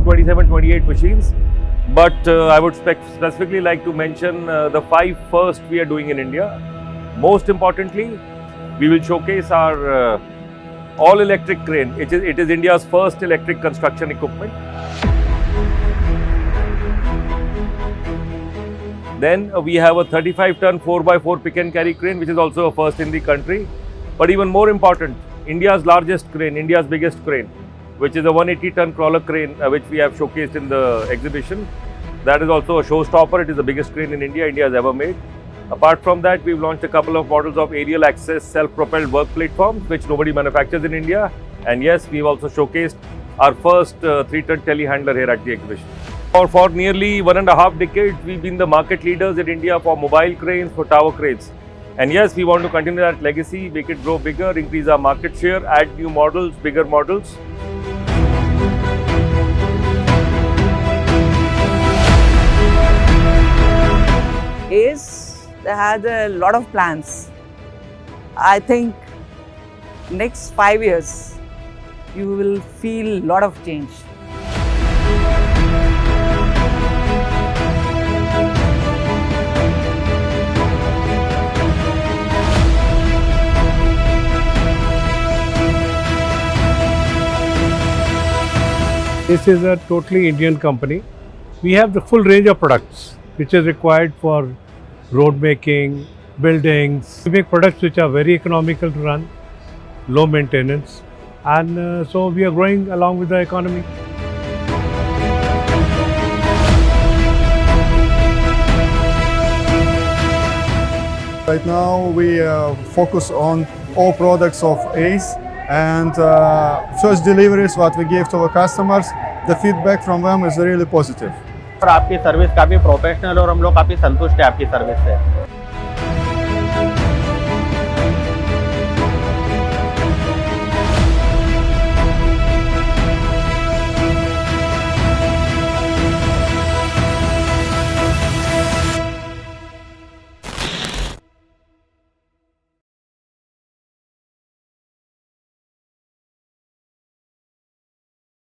27, 28 machines. But I would specifically like to mention the 5 first we are doing in India. Most importantly, we will showcase our all-electric crane. It is India's first electric construction equipment. Then we have a 35-ton 4x4 pick and carry crane, which is also a first in the country. But even more important, India's largest crane, India's biggest crane, which is a 180-ton crawler crane, which we have showcased in the exhibition. That is also a showstopper. It is the biggest crane in India has ever made. Apart from that, we've launched a couple of models of aerial access self-propelled work platforms, which nobody manufactures in India. And yes, we've also showcased our first 3-ton telehandler here at the exhibition. For nearly 1.5 decades, we've been the market leaders in India for mobile cranes, for tower cranes. And yes, we want to continue that legacy, make it grow bigger, increase our market share, add new models, bigger models. ACE has a lot of plans. I think next 5 years, you will feel a lot of change. This is a totally Indian company. We have the full range of products which is required for road making, buildings. We make products which are very economical to run, low maintenance, and so we are growing along with the economy. Right now we focus on all products of ACE, and first deliveries what we give to our customers, the feedback from them is really positive. और आपकी service काफ़ी professional और हम लोग काफ़ी संतुष्ट हैं आपकी सर्विस से।